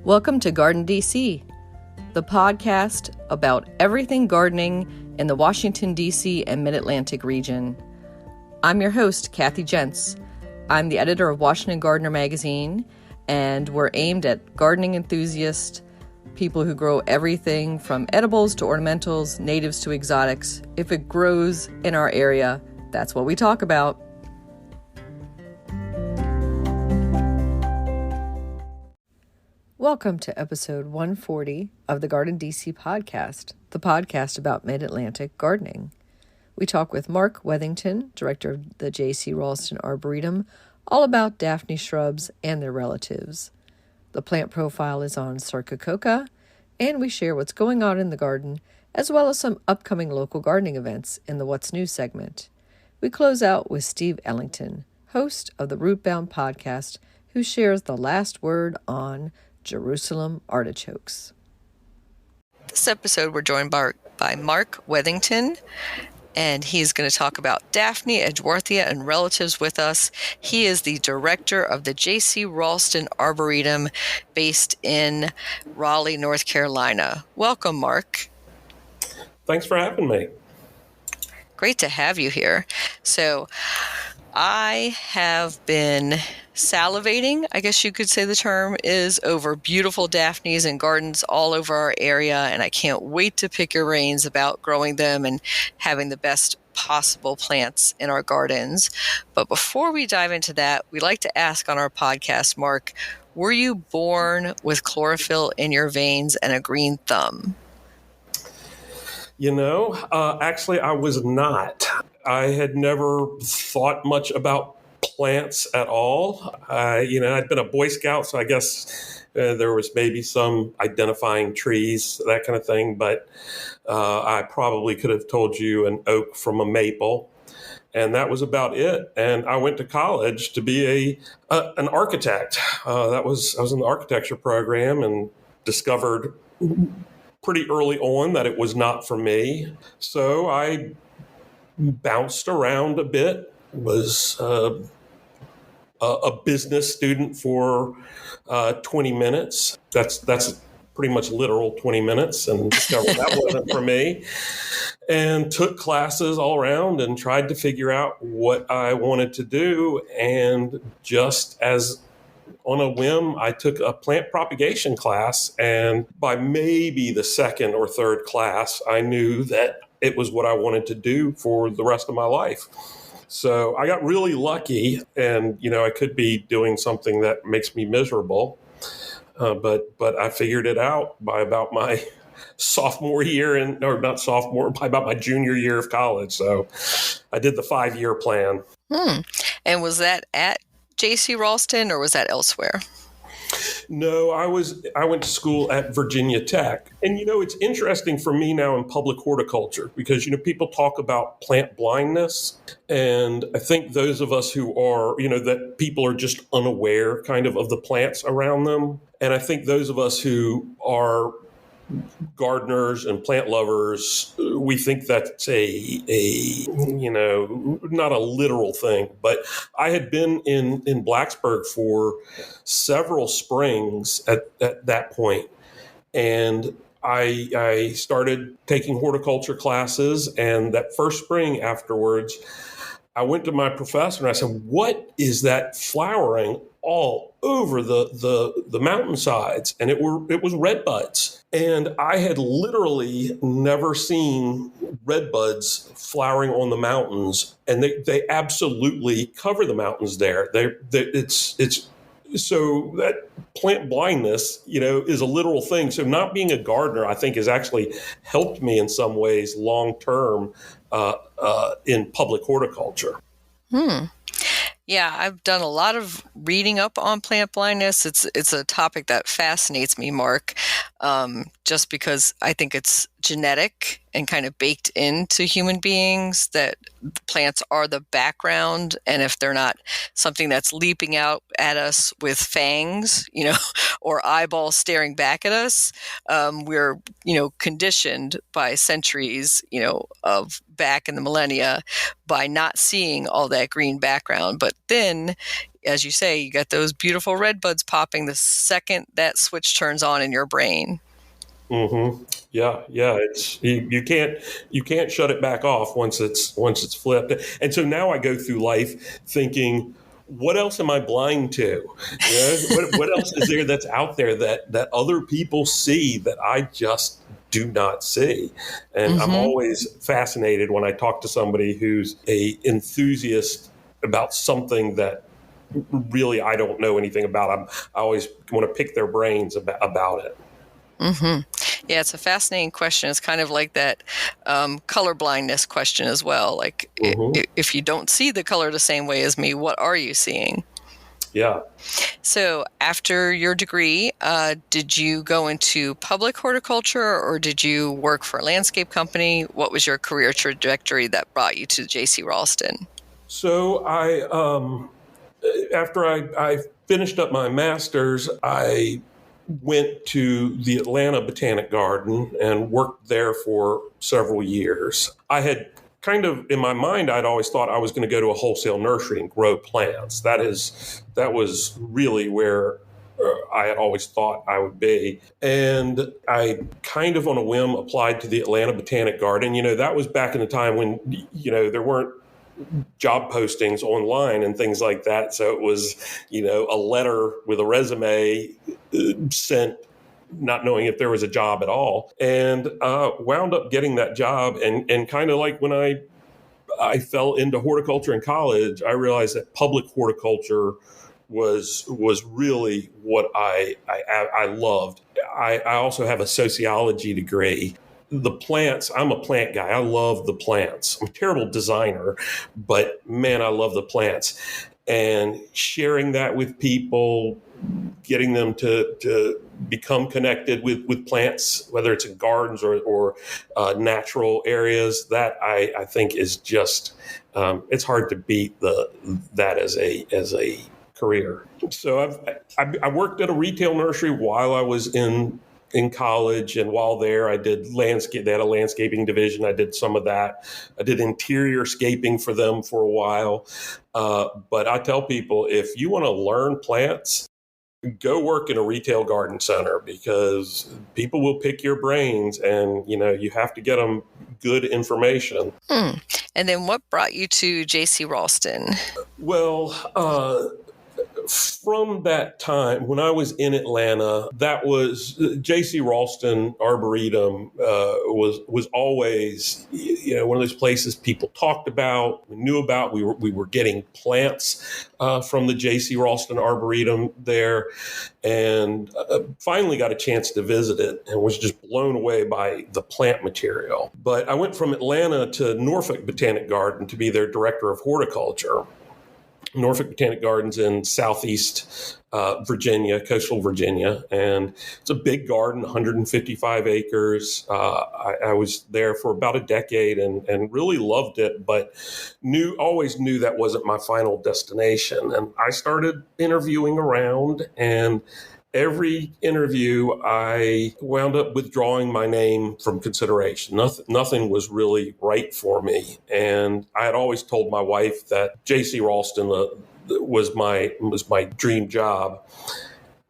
Welcome to GardenDC, the podcast about everything gardening in the Washington, D.C. and Mid-Atlantic region. I'm your host, Kathy Jentz. I'm the editor of Washington Gardener magazine, and we're aimed at gardening enthusiasts, people who grow everything from edibles to ornamentals, natives to exotics. If it grows in our area, that's what we talk about. Welcome to episode 140 of the GardenDC podcast, the podcast about Mid-Atlantic gardening. We talk with Mark Wethington, director of the J.C. Ralston Arboretum, all about Daphne shrubs and their relatives. The plant profile is on Sarcococa, and we share what's going on in the garden, as well as some upcoming local gardening events in the What's New segment. We close out with Steve Ellington, host of the Rootbound podcast, who shares the last word on Jerusalem artichokes. This episode, we're joined by Mark Wethington, and he's going to talk about Daphne, Edgeworthia, and relatives with us. He is the director of the J.C. Ralston Arboretum based in Raleigh, North Carolina. Welcome, Mark. Thanks for having me. Great to have you here. So I have been salivating, I guess you could say the term is, over beautiful Daphnes and gardens all over our area, and I can't wait to pick your brains about growing them and having the best possible plants in our gardens. But before we dive into that, we like to ask on our podcast, Mark, were you born with chlorophyll in your veins and a green thumb? Actually, I was not. I had never thought much about plants at all. I'd been a Boy Scout, so I guess there was maybe some identifying trees, that kind of thing. But I probably could have told you an oak from a maple, and that was about it. And I went to college to be an architect. I was in the architecture program and discovered pretty early on that it was not for me. So I bounced around a bit, was a business student for 20 minutes. That's pretty much literal 20 minutes, and discovered that wasn't for me. And took classes all around and tried to figure out what I wanted to do. And just as on a whim, I took a plant propagation class, and by maybe the second or third class, I knew that it was what I wanted to do for the rest of my life. So I got really lucky, and I could be doing something that makes me miserable, but I figured it out by about my sophomore year, by about my junior year of college. So I did the 5-year plan. And was that at J.C. Ralston, or was that elsewhere? No, I went to school at Virginia Tech. And, it's interesting for me now in public horticulture because, people talk about plant blindness. And I think those of us who are, that people are just unaware kind of the plants around them. And I think those of us who are gardeners and plant lovers, we think that's not a literal thing. But I had been in Blacksburg for several springs at that point, and I started taking horticulture classes. And that first spring afterwards, I went to my professor and I said, "What is that flowering all over the mountainsides?" And it was red buds. And I had literally never seen red buds flowering on the mountains, and they absolutely cover the mountains there. It's so that plant blindness, is a literal thing. So not being a gardener, I think, has actually helped me in some ways long term in public horticulture. Yeah, I've done a lot of reading up on plant blindness. It's a topic that fascinates me, Mark, just because I think it's genetic and kind of baked into human beings, that plants are the background. And if they're not something that's leaping out at us with fangs, or eyeballs staring back at us, we're, conditioned by centuries, of back in the millennia by not seeing all that green background. But then as you say, you get those beautiful red buds popping the second that switch turns on in your brain. Mm-hmm. Yeah. It's you can't shut it back off once it's flipped. And so now I go through life thinking, what else am I blind to? What else is there that's out there that other people see that I just do not see? And I'm always fascinated when I talk to somebody who's a enthusiast about something that really I don't know anything about. I always want to pick their brains about it. Yeah, it's a fascinating question. It's kind of like that color blindness question as well. Like, if you don't see the color the same way as me, what are you seeing? Yeah. So after your degree, did you go into public horticulture or did you work for a landscape company? What was your career trajectory that brought you to J.C. Ralston? So after I finished up my master's, I went to the Atlanta Botanic Garden and worked there for several years. I had kind of, in my mind, I'd always thought I was going to go to a wholesale nursery and grow plants. That was really where I had always thought I would be. And I kind of on a whim applied to the Atlanta Botanic Garden. That was back in the time when, there weren't job postings online and things like that. So it was, a letter with a resume sent, not knowing if there was a job at all, and wound up getting that job. And kind of like when I fell into horticulture in college, I realized that public horticulture was really what I loved. I also have a sociology degree. The plants, I'm a plant guy. I love the plants. I'm a terrible designer, but man, I love the plants. And sharing that with people, getting them to become connected with plants, whether it's in gardens or natural areas, that I think is just, it's hard to beat that as a career. So I worked at a retail nursery while I was in college, and while there, I did landscape. They had a landscaping division. I did some of that. I did interior scaping for them for a while. But I tell people, if you want to learn plants, go work in a retail garden center, because people will pick your brains, and you have to get them good information. And then what brought you to J.C. Ralston? Well, from that time, when I was in Atlanta, that was J.C. Ralston Arboretum was always, one of those places people talked about, we knew about. We were getting plants from the J.C. Ralston Arboretum there, and finally got a chance to visit it and was just blown away by the plant material. But I went from Atlanta to Norfolk Botanic Garden to be their director of horticulture. Norfolk Botanic Gardens in southeast Virginia, coastal Virginia. And it's a big garden, 155 acres. I was there for about a decade and really loved it, but always knew that wasn't my final destination. And I started interviewing around, and every interview, I wound up withdrawing my name from consideration. Nothing was really right for me. And I had always told my wife that J.C. Ralston was my dream job.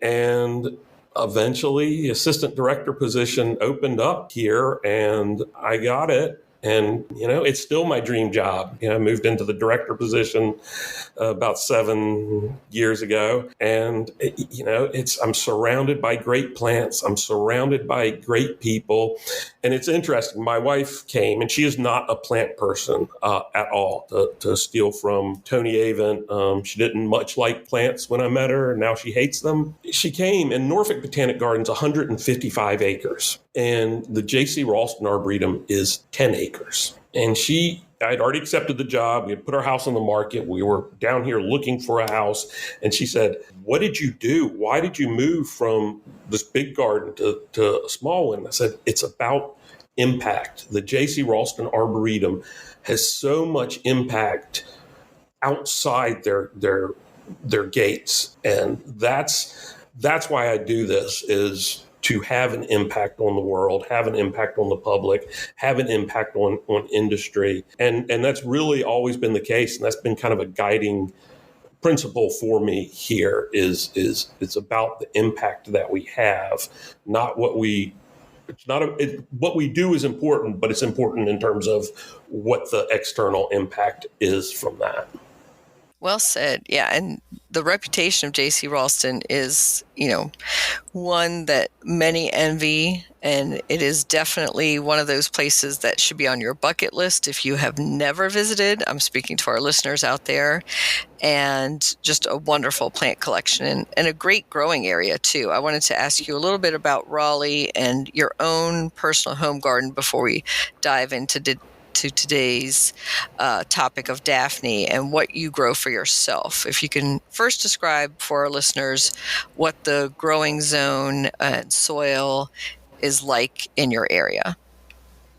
And eventually, the assistant director position opened up here, and I got it. And, it's still my dream job. I moved into the director position about 7 years ago. And, I'm surrounded by great plants. I'm surrounded by great people. And it's interesting. My wife came, and she is not a plant person at all, to steal from Tony Avent. She didn't much like plants when I met her, and now she hates them. She came, and Norfolk Botanic Gardens, 155 acres. And the J.C. Ralston Arboretum is 10 acres. And I'd already accepted the job. We had put our house on the market. We were down here looking for a house. And she said, "What did you do? Why did you move from this big garden to a small one?" I said, "It's about impact. The J.C. Ralston Arboretum has so much impact outside their gates. And that's why I do this, is to have an impact on the world, have an impact on the public, have an impact on industry. And that's really always been the case. And that's been kind of a guiding principle for me here is it's about the impact that we have, not what we. It's not what we do is important, but it's important in terms of what the external impact is from that. Well said. Yeah. And the reputation of J.C. Ralston is, one that many envy. And it is definitely one of those places that should be on your bucket list if you have never visited. I'm speaking to our listeners out there. And just a wonderful plant collection and a great growing area, too. I wanted to ask you a little bit about Raleigh and your own personal home garden before we dive into today's topic of Daphne and what you grow for yourself. If you can first describe for our listeners what the growing zone and soil is like in your area.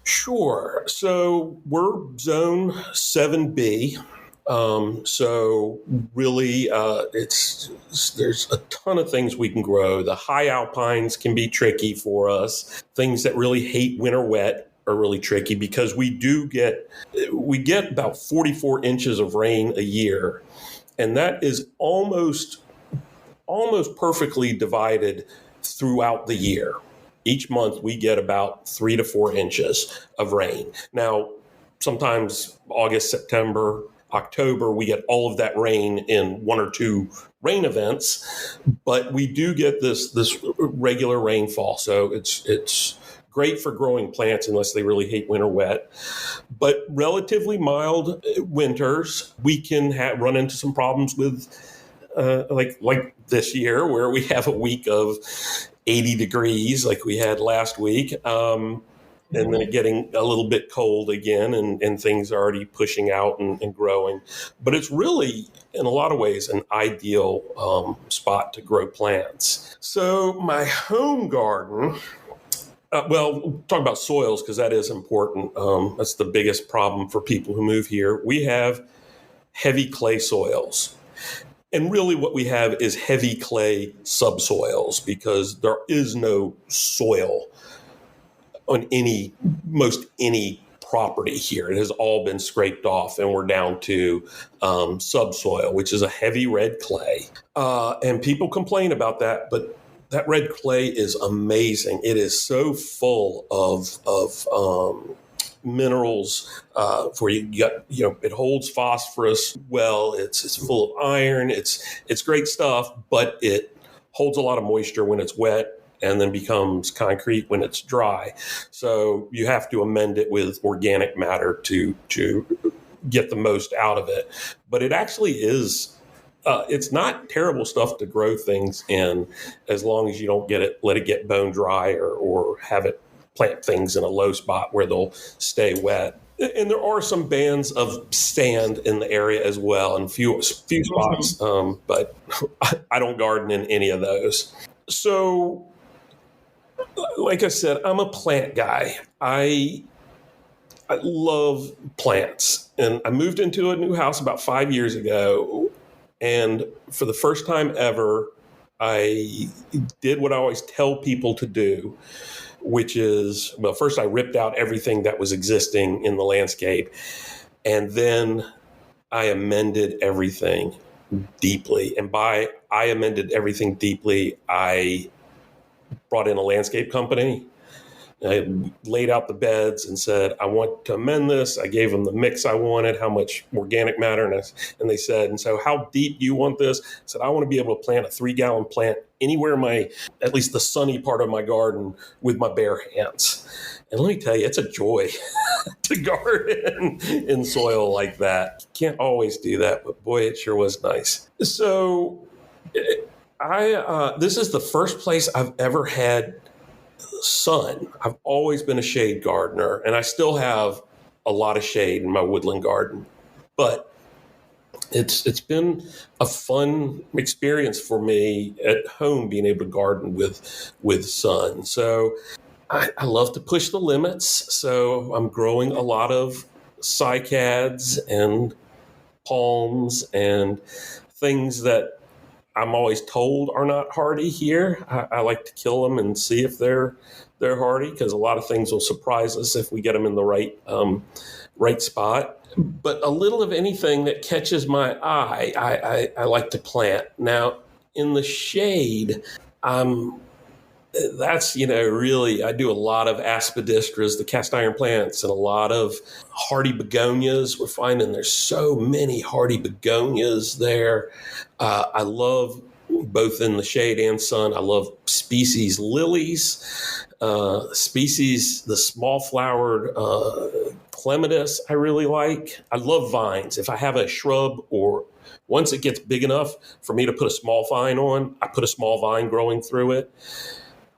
Sure. So we're zone 7B. So really, there's a ton of things we can grow. The high alpines can be tricky for us. Things that really hate winter wet are really tricky because we get about 44 inches of rain a year, and that is almost perfectly divided throughout the year. Each month we get about 3 to 4 inches of rain. Now, sometimes August, September, October, we get all of that rain in 1 or 2 rain events, but we do get this regular rainfall. So it's great for growing plants unless they really hate winter wet. But relatively mild winters, we can run into some problems with like this year where we have a week of 80 degrees like we had last week. And then it getting a little bit cold again and things are already pushing out and growing. But it's really, in a lot of ways, an ideal spot to grow plants. So my home garden, we'll talk about soils because that is important. That's the biggest problem for people who move here. We have heavy clay soils. And really what we have is heavy clay subsoils because there is no soil on most any property here. It has all been scraped off and we're down to subsoil, which is a heavy red clay. And people complain about that, but that red clay is amazing. It is so full of minerals for it holds phosphorus well. It's full of iron. It's great stuff, but it holds a lot of moisture when it's wet and then becomes concrete when it's dry. So you have to amend it with organic matter to get the most out of it. But it actually is. It's not terrible stuff to grow things in as long as you don't let it get bone dry or have it plant things in a low spot where they'll stay wet. And there are some bands of sand in the area as well, in few spots, but I don't garden in any of those. So, like I said, I'm a plant guy. I love plants, and I moved into a new house about 5 years ago. And for the first time ever, I did what I always tell people to do, which is, well, first I ripped out everything that was existing in the landscape, and then I amended everything deeply. And by I amended everything deeply, I brought in a landscape company. I laid out the beds and said, I want to amend this. I gave them the mix I wanted, how much organic matter. And they said, and so how deep do you want this? I said, I want to be able to plant a 3-gallon plant anywhere in at least the sunny part of my garden with my bare hands. And let me tell you, it's a joy to garden in soil like that. Can't always do that, but boy, it sure was nice. So this is the first place I've ever had sun. I've always been a shade gardener, and I still have a lot of shade in my woodland garden. But it's been a fun experience for me at home being able to garden with sun. So I love to push the limits. So I'm growing a lot of cycads and palms and things that I'm always told are not hardy here. I like to kill them and see if they're hardy, because a lot of things will surprise us if we get them in the right right spot. But a little of anything that catches my eye, I like to plant. Now, in the shade, that's, really, I do a lot of aspidistras, the cast iron plants, and a lot of hardy begonias. We're finding there's so many hardy begonias there. I love both in the shade and sun. I love species lilies, the small flowered clematis I really like. I love vines. If I have a shrub, or once it gets big enough for me to put a small vine on, I put a small vine growing through it.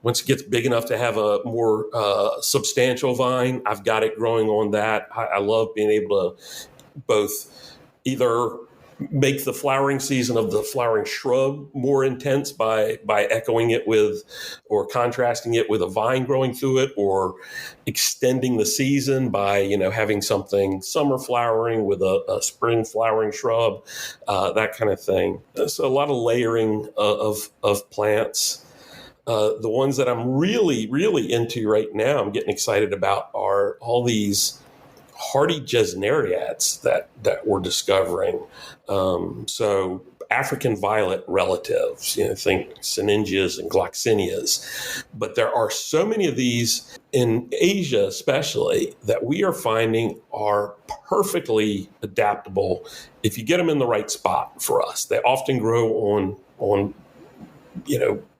Once it gets big enough to have a more substantial vine, I've got it growing on that. I love being able to both either make the flowering season of the flowering shrub more intense by echoing it with, or contrasting it with a vine growing through it, or extending the season by, having something summer flowering with a spring flowering shrub, that kind of thing. So a lot of layering of plants. The ones that I'm really, really into right now, I'm getting excited about, are all these hardy gesneriads that we're discovering. So African violet relatives, think Syningias and Gloxinias. But there are so many of these in Asia, especially, that we are finding are perfectly adaptable if you get them in the right spot for us. They often grow on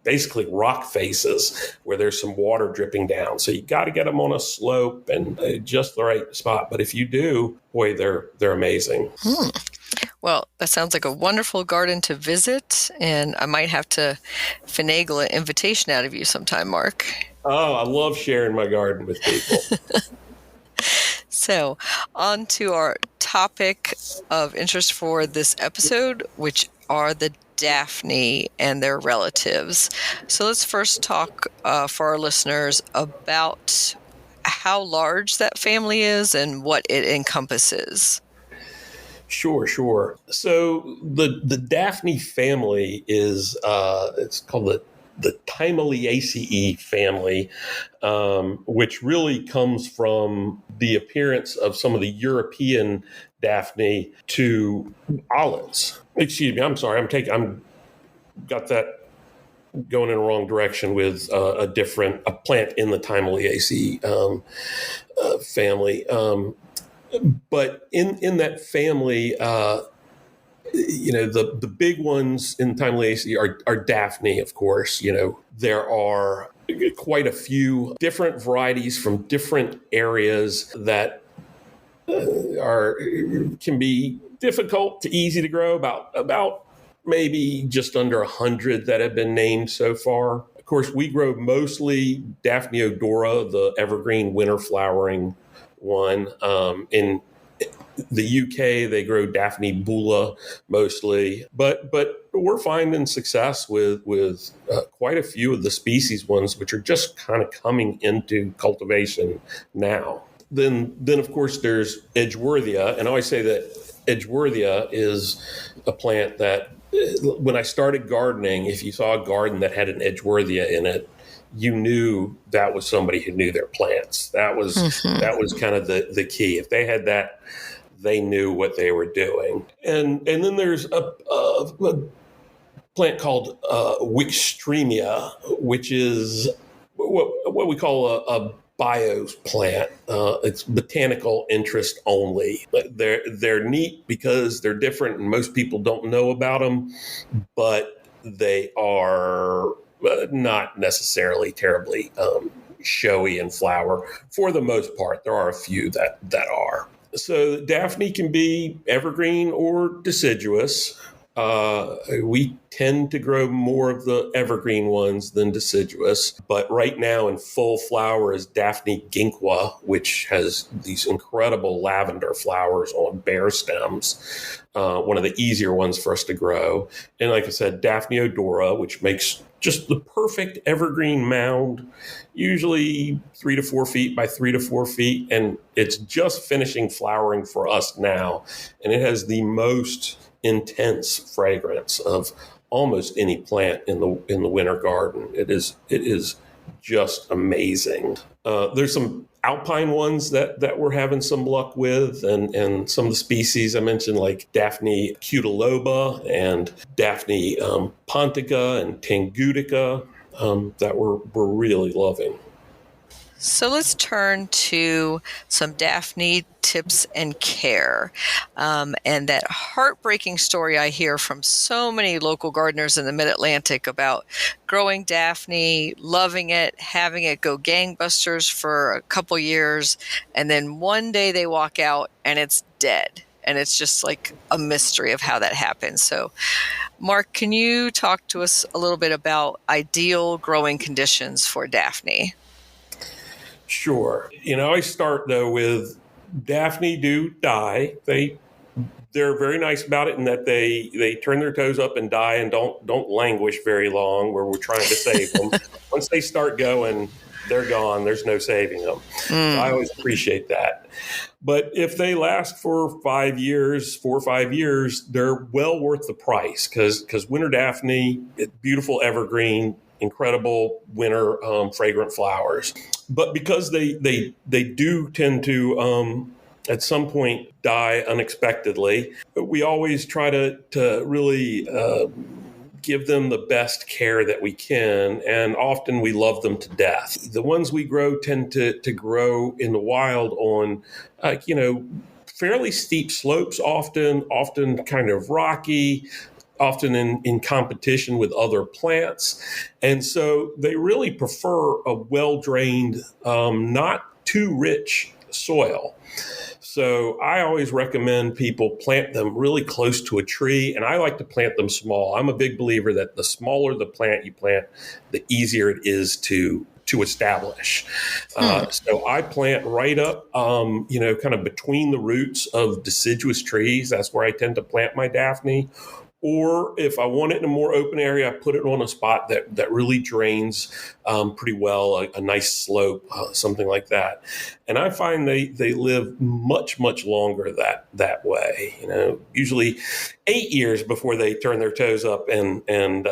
basically rock faces where there's some water dripping down. So you got to get them on a slope and just the right spot. But if you do, boy, they're amazing. Well, that sounds like a wonderful garden to visit, and I might have to finagle an invitation out of you sometime, Mark. Oh, I love sharing my garden with people. So, on to our topic of interest for this episode, which are the Daphne and their relatives. So let's first talk for our listeners about how large that family is and what it encompasses. Sure. So the Daphne family is it's called the Timaliaceae family, which really comes from the appearance of some of the European Daphne to olives. Excuse me, I'm sorry. I'm got that going in the wrong direction with a plant in the Timaliaceae family. But in that family, the big ones in Timaliaceae are Daphne, of course. There are quite a few different varieties from different areas that can be difficult to easy to grow. About maybe just under 100 that have been named so far. Of course, we grow mostly Daphne odora, the evergreen winter flowering one. In the UK, they grow Daphne bula mostly, but we're finding success with quite a few of the species ones, which are just kind of coming into cultivation now. Then of course there's Edgeworthia, and I always say that Edgeworthia is a plant that when I started gardening, if you saw a garden that had an Edgeworthia in it, you knew that was somebody who knew their plants. That was kind of the key. If they had that, they knew what they were doing. And then there's a plant called Wickstreamia, which is what we call a bios plant. It's botanical interest only. They're neat because they're different and most people don't know about them, but they are not necessarily terribly showy in flower for the most part. There are a few that are. So Daphne can be evergreen or deciduous. We tend to grow more of the evergreen ones than deciduous, but right now in full flower is Daphne ginkwa, which has these incredible lavender flowers on bare stems. One of the easier ones for us to grow. And like I said, Daphne odora, which makes just the perfect evergreen mound, usually 3 to 4 feet by 3 to 4 feet. And it's just finishing flowering for us now. And it has the most intense fragrance of almost any plant in the winter garden. It is just amazing. There's some alpine ones that we're having some luck with, and some of the species I mentioned, like Daphne cutiloba and Daphne pontica and tangutica, that we're really loving. So let's turn to some Daphne tips and care. And that heartbreaking story I hear from so many local gardeners in the Mid-Atlantic about growing Daphne, loving it, having it go gangbusters for a couple years, and then one day they walk out and it's dead. And it's just like a mystery of how that happens. So, Mark, can you talk to us a little bit about ideal growing conditions for Daphne? Sure. I start though with Daphne do die. They're very nice about it in that they turn their toes up and die and don't languish very long where we're trying to save them. Once they start going, they're gone. There's no saving them. So I always appreciate that. But if they last for 5 years, 4 or 5 years, they're well worth the price because winter Daphne, beautiful evergreen, incredible winter fragrant flowers. But because they do tend to at some point die unexpectedly, we always try to really give them the best care that we can, and often we love them to death. The ones we grow tend to grow in the wild on fairly steep slopes, often kind of rocky, often in competition with other plants. And so they really prefer a well-drained, not too rich soil. So I always recommend people plant them really close to a tree, and I like to plant them small. I'm a big believer that the smaller the plant you plant, the easier it is to establish. So I plant right up, kind of between the roots of deciduous trees. That's where I tend to plant my Daphne. Or if I want it in a more open area, I put it on a spot that really drains pretty well, a nice slope, something like that. And I find they live much, much longer that way. Usually 8 years before they turn their toes up and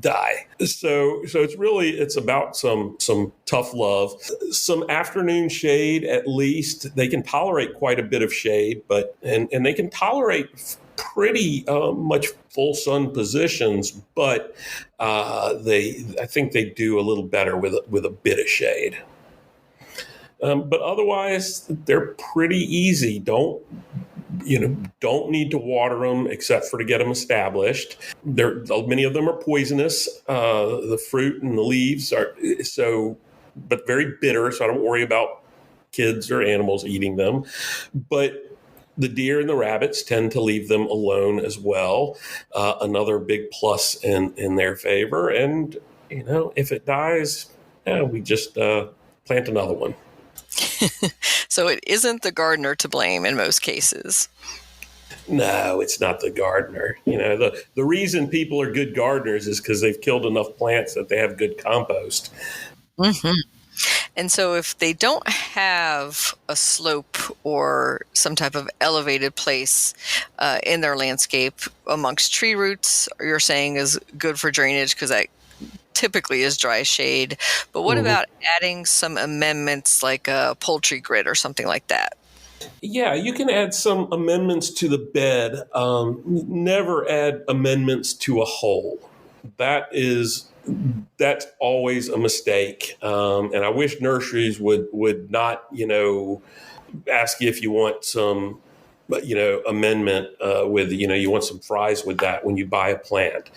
die. So it's about some tough love, some afternoon shade at least. They can tolerate quite a bit of shade, and they can tolerate pretty much full sun positions, but I think they do a little better with a bit of shade. But otherwise, they're pretty easy. Don't need to water them except for to get them established. Many of them are poisonous. The fruit and the leaves are but very bitter. So I don't worry about kids or animals eating them. But the deer and the rabbits tend to leave them alone as well. Another big plus in their favor. And, if it dies, we just plant another one. So it isn't the gardener to blame in most cases. No, it's not the gardener. The reason people are good gardeners is because they've killed enough plants that they have good compost. Mm-hmm. And so if they don't have a slope or some type of elevated place in their landscape amongst tree roots, you're saying is good for drainage because that typically is dry shade. But what about adding some amendments like a poultry grid or something like that? Yeah, you can add some amendments to the bed. Never add amendments to a hole. That's always a mistake. And I wish nurseries would not, ask you if you want some, amendment with, you want some fries with that when you buy a plant.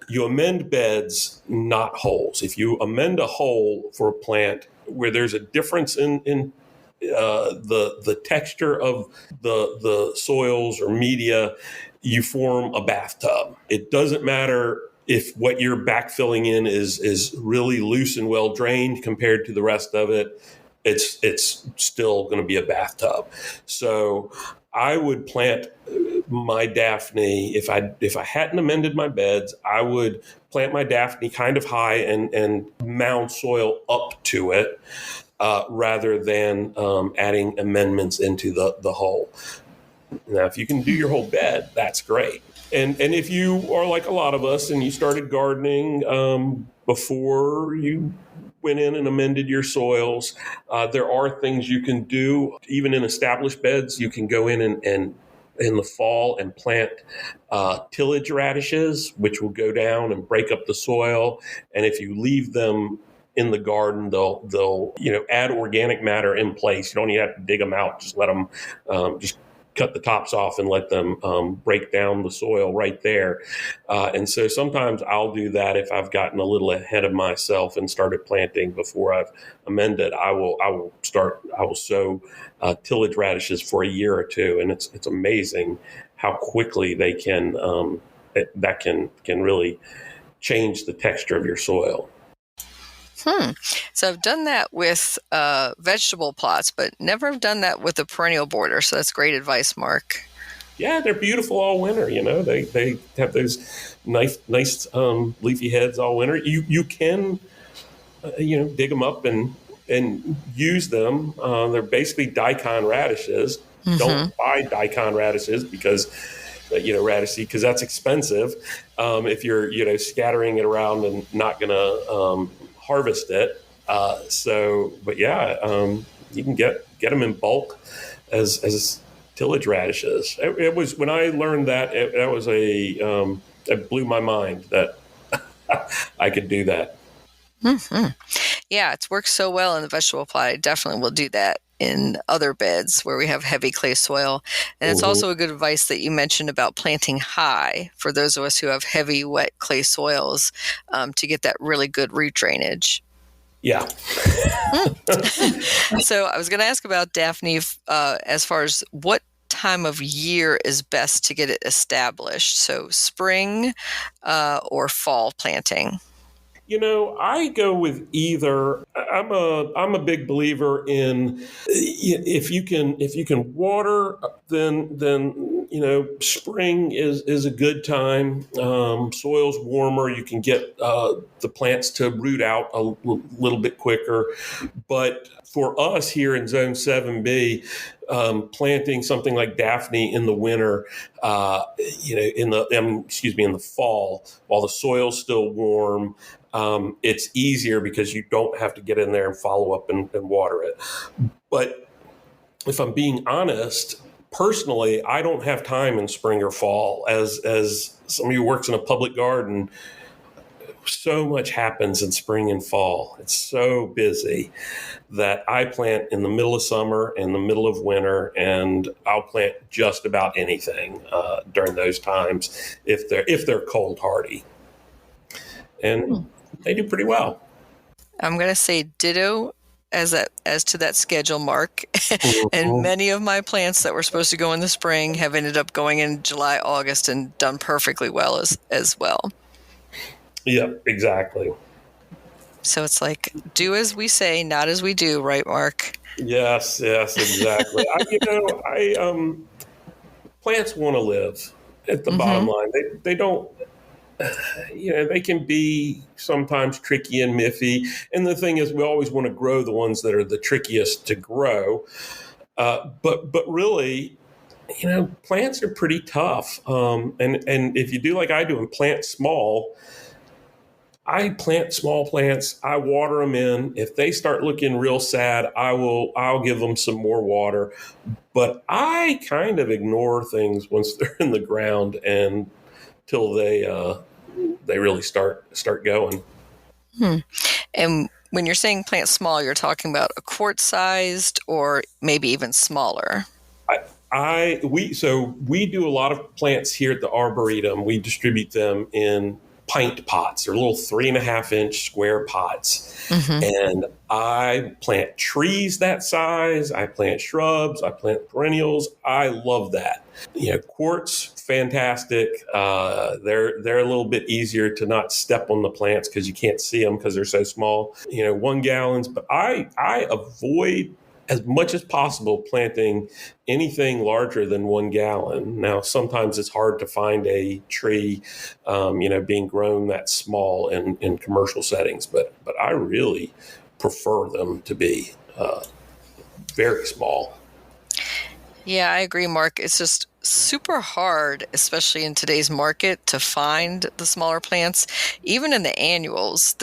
You amend beds, not holes. If you amend a hole for a plant where there's a difference in the texture of the soils or media, you form a bathtub. It doesn't matter if what you're backfilling in is really loose and well drained compared to the rest of it. It's still going to be a bathtub. So I would plant my Daphne, if I hadn't amended my beds, I would plant my Daphne kind of high and mound soil up to it rather than adding amendments into the hole. Now, if you can do your whole bed, that's great. And if you are like a lot of us and you started gardening before you went in and amended your soils. There are things you can do, even in established beds. You can go in and in the fall and plant tillage radishes, which will go down and break up the soil. And if you leave them in the garden, they'll add organic matter in place. You don't even have to dig them out. Just let them just cut the tops off and let them break down the soil right there. And so sometimes I'll do that if I've gotten a little ahead of myself and started planting before I've amended. I will sow tillage radishes for a year or two, and it's amazing how quickly they can really change the texture of your soil. So I've done that with vegetable plots, but never have done that with a perennial border. So that's great advice, Mark. Yeah, they're beautiful all winter. They have those nice leafy heads all winter. You can dig them up and use them. They're basically daikon radishes. Mm-hmm. Don't buy daikon radishes because radish seed, because that's expensive. If you're scattering it around and not gonna harvest it. You can get them in bulk as tillage radishes. It was, when I learned that, it blew my mind that I could do that. Mm-hmm. Yeah, it's worked so well in the vegetable plot. I definitely will do that in other beds where we have heavy clay soil. And it's also a good advice that you mentioned about planting high for those of us who have heavy, wet clay soils to get that really good root drainage. Yeah. So I was going to ask about Daphne as far as what time of year is best to get it established. So spring or fall planting. I go with either. I'm a big believer in if you can water, then spring is a good time. Soil's warmer. You can get the plants to root out a little bit quicker. But for us here in Zone 7B, planting something like Daphne in the winter, in the fall, while the soil's still warm. It's easier because you don't have to get in there and follow up and water it. But if I'm being honest, personally, I don't have time in spring or fall. As somebody who works in a public garden, so much happens in spring and fall. It's so busy that I plant in the middle of summer and the middle of winter, and I'll plant just about anything during those times if they're cold hardy. And they do pretty well. I'm going to say ditto as to that schedule, Mark. And many of my plants that were supposed to go in the spring have ended up going in July, August, and done perfectly well as well. Yeah, exactly. So it's like, do as we say, not as we do, right, Mark? Yes, exactly. Plants want to live at the bottom line. They don't. They can be sometimes tricky and miffy. And the thing is, we always want to grow the ones that are the trickiest to grow. But really, plants are pretty tough. And if you do like I do and plant small, I plant small plants. I water them in. If they start looking real sad, I'll give them some more water. But I kind of ignore things once they're in the ground and till they really start going. And when you're saying plant small, you're talking about a quart sized or maybe even smaller. We do a lot of plants here at the Arboretum. We distribute them in pint pots. They're little 3.5-inch square pots. And I plant trees that size. I plant shrubs. I plant perennials. I love that. Quartz, fantastic. They're a little bit easier to not step on the plants because you can't see them because they're so small. 1 gallons. But I avoid as much as possible planting anything larger than 1 gallon. Now, sometimes it's hard to find a tree, being grown that small in commercial settings, but I really prefer them to be very small. Yeah, I agree, Mark. It's just super hard, especially in today's market, to find the smaller plants. Even in the annuals,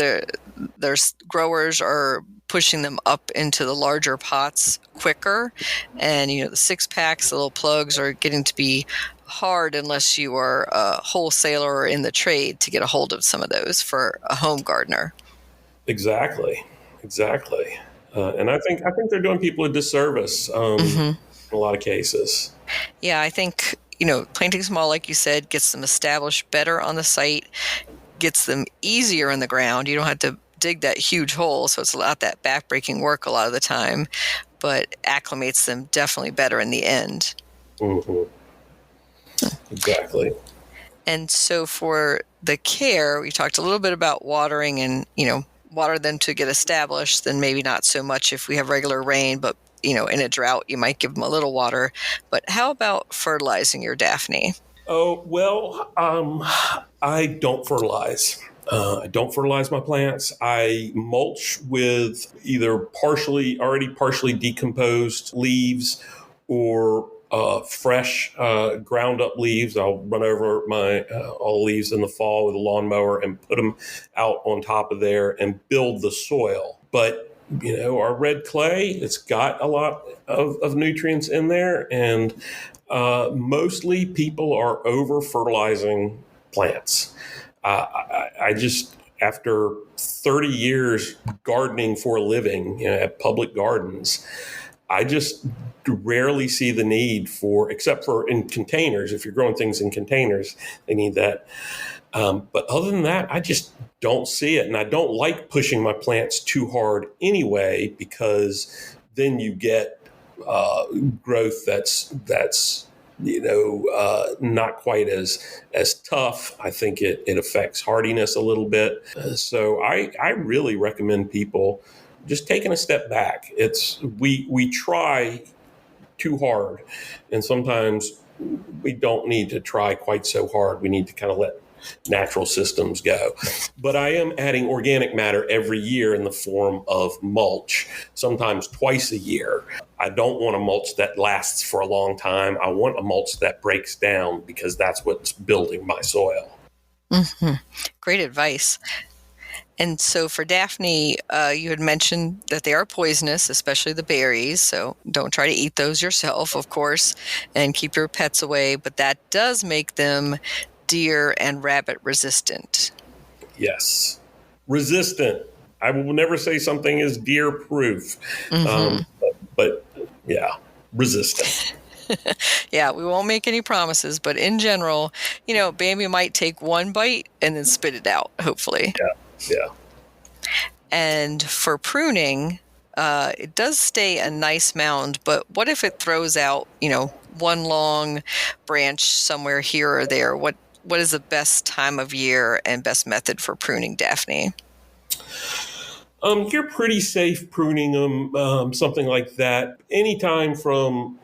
there's growers are pushing them up into the larger pots quicker. And, the 6-packs, the little plugs, are getting to be hard unless you are a wholesaler or in the trade to get a hold of some of those for a home gardener. Exactly. And I think they're doing people a disservice in a lot of cases. Yeah, I think, planting small, like you said, gets them established better on the site, gets them easier in the ground. You don't have to dig that huge hole, so it's not that backbreaking work a lot of the time, but acclimates them definitely better in the end. Mm-hmm. Exactly. And so for the care, we talked a little bit about watering and, water them to get established, then maybe not so much if we have regular rain, but in a drought, you might give them a little water. But how about fertilizing your Daphne? Oh, well, I don't fertilize. I don't fertilize my plants. I mulch with either already partially decomposed leaves or fresh ground up leaves. I'll run over my all leaves in the fall with a lawnmower and put them out on top of there and build the soil. But our red clay, it's got a lot of nutrients in there, and mostly people are over fertilizing plants. I just, after 30 years gardening for a living, at public gardens, I just rarely see the need except for in containers. If you're growing things in containers, they need that. But other than that, I just don't see it. And I don't like pushing my plants too hard anyway, because then you get growth that's not quite as tough. I think it affects hardiness a little bit. So I really recommend people just taking a step back. We try too hard, and sometimes we don't need to try quite so hard. We need to kind of let natural systems go. But I am adding organic matter every year in the form of mulch, sometimes twice a year. I don't want a mulch that lasts for a long time. I want a mulch that breaks down, because that's what's building my soil. Mm-hmm. Great advice. And so for Daphne, you had mentioned that they are poisonous, especially the berries. So don't try to eat those yourself, of course, and keep your pets away. But that does make them deer and rabbit resistant. Yes. Resistant. I will never say something is deer proof. Mm-hmm. But yeah, resistant. Yeah, we won't make any promises, but in general, Bambi might take one bite and then spit it out, hopefully. Yeah. And for pruning, it does stay a nice mound, but what if it throws out, one long branch somewhere here or there? What is the best time of year and best method for pruning Daphne? You're pretty safe pruning them, something like that, anytime from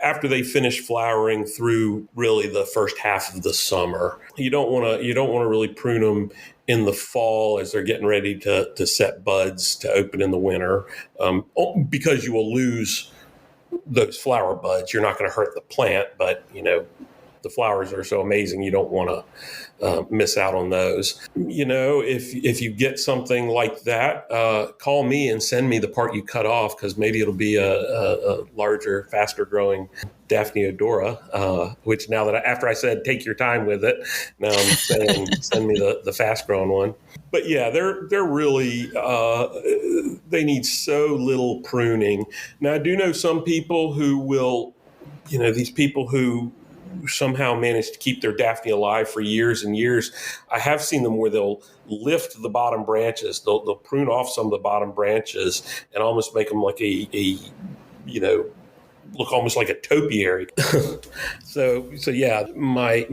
after they finish flowering through really the first half of the summer. You don't want to really prune them in the fall as they're getting ready to set buds to open in the winter, because you will lose those flower buds. You're not going to hurt the plant, but the flowers are so amazing, you don't want to miss out on those. If you get something like that, call me and send me the part you cut off, because maybe it'll be a larger, faster growing Daphne odora, which now that after I said take your time with it, now I'm saying send me the fast growing one. But yeah, they're really, they need so little pruning. Now I do know some people who will, these people who somehow manage to keep their Daphne alive for years and years. I have seen them where they'll lift the bottom branches. They'll prune off some of the bottom branches and almost make them like look almost like a topiary. So yeah, my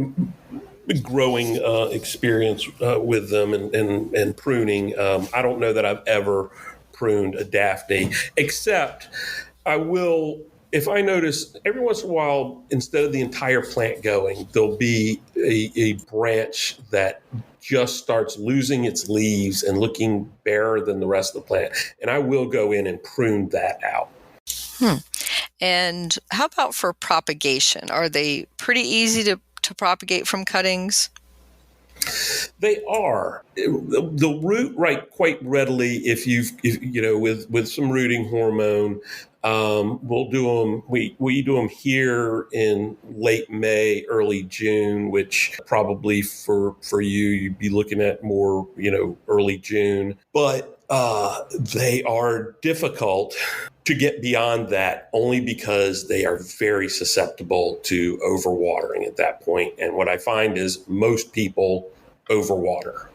growing experience with them and pruning, I don't know that I've ever pruned a Daphne, except I will. If I notice every once in a while, instead of the entire plant going, there'll be a branch that just starts losing its leaves and looking barer than the rest of the plant. And I will go in and prune that out. And how about for propagation? Are they pretty easy to propagate from cuttings? They are. They'll root right quite readily if with some rooting hormone. We'll do them. We do them here in late May, early June, which probably for you you'd be looking at more early June. But they are difficult to get beyond that only because they are very susceptible to overwatering at that point. And what I find is most people overwater.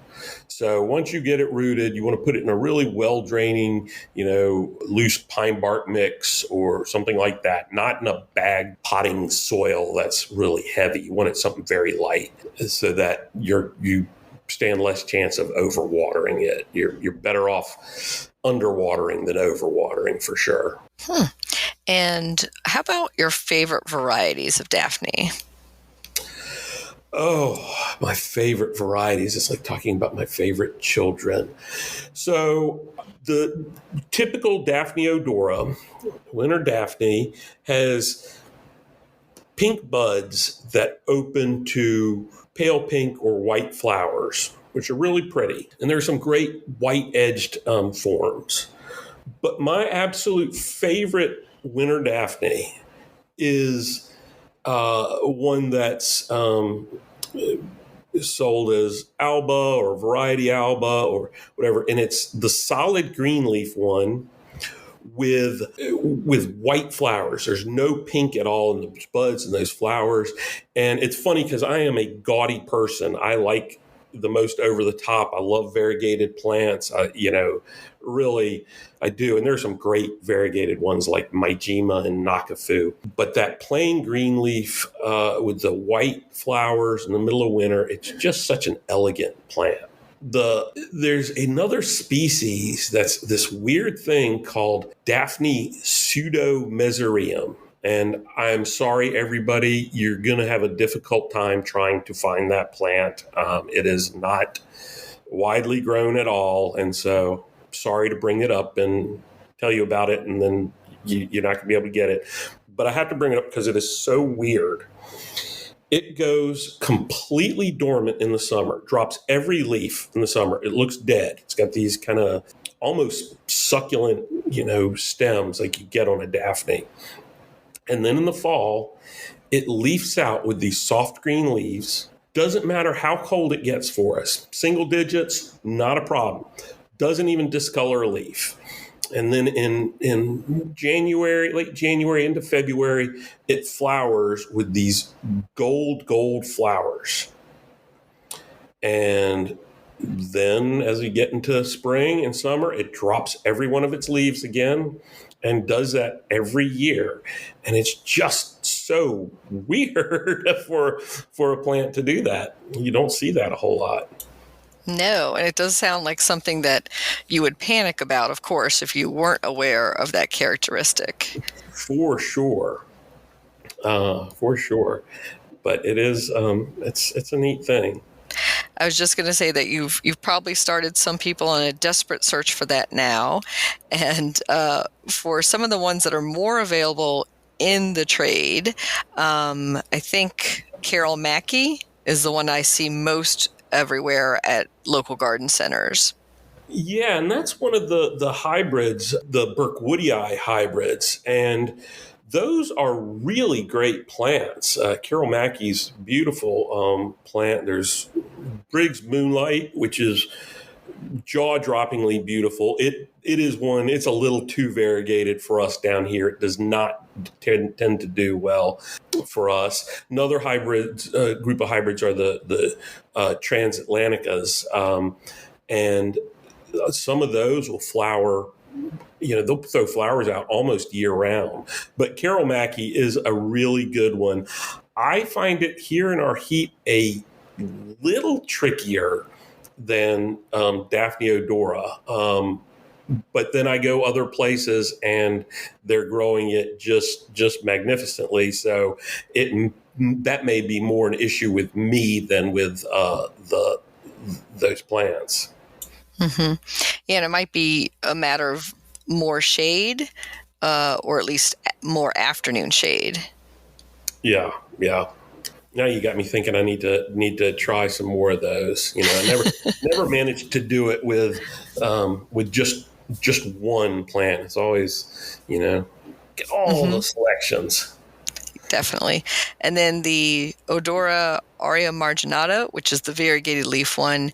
So once you get it rooted, you want to put it in a really well-draining, loose pine bark mix or something like that, not in a bag potting soil that's really heavy. You want it something very light so that you stand less chance of overwatering it. You're better off underwatering than overwatering for sure. And how about your favorite varieties of Daphne? Oh, my favorite varieties. It's like talking about my favorite children. So the typical Daphne odora, winter Daphne, has pink buds that open to pale pink or white flowers, which are really pretty. And there's some great white-edged forms. But my absolute favorite winter Daphne is one that's sold as Alba or Variety Alba or whatever, and it's the solid green leaf one with white flowers. There's no pink at all in the buds and those flowers. And it's funny because I am a gaudy person. I like the most over the top. I love variegated plants. Really, I do. And there's some great variegated ones like Maijima and Nakafu. But that plain green leaf with the white flowers in the middle of winter, it's just such an elegant plant. There's another species that's this weird thing called Daphne pseudomesarium. And I'm sorry, everybody, you're going to have a difficult time trying to find that plant. It is not widely grown at all. And so sorry to bring it up and tell you about it, and then you're not going to be able to get it. But I have to bring it up because it is so weird. It goes completely dormant in the summer, drops every leaf in the summer. It looks dead. It's got these kind of almost succulent, stems like you get on a Daphne. And then in the fall, it leafs out with these soft green leaves. Doesn't matter how cold it gets for us. Single digits, not a problem. Doesn't even discolor a leaf. And then in January, late January into February, it flowers with these gold flowers. And then as we get into spring and summer, it drops every one of its leaves again and does that every year. And it's just so weird for a plant to do that. You don't see that a whole lot. No, and it does sound like something that you would panic about, of course, if you weren't aware of that characteristic. For sure. But it is, it's a neat thing. I was just going to say that you've probably started some people on a desperate search for that now. And for some of the ones that are more available in the trade, I think Carol Mackey is the one I see most everywhere at local garden centers. Yeah, and that's one of the hybrids, the Burkwoodii hybrids. And those are really great plants. Carol Mackey's beautiful plant. There's Briggs Moonlight, which is jaw-droppingly beautiful. It is one, it's a little too variegated for us down here. It does not tend to do well for us. Another group of hybrids are the Transatlanticas. And some of those will flower, they'll throw flowers out almost year round. But Carol Mackey is a really good one. I find it here in our heat a little trickier than Daphne odora. But then I go other places and they're growing it just magnificently. So that may be more an issue with me than with those plants. Mm-hmm. Yeah, and it might be a matter of more shade, or at least more afternoon shade. Yeah. Now you got me thinking I need to try some more of those. I never managed to do it with just one plant. It's always, get all the selections. Definitely. And then the Odora aurea marginata, which is the variegated leaf one,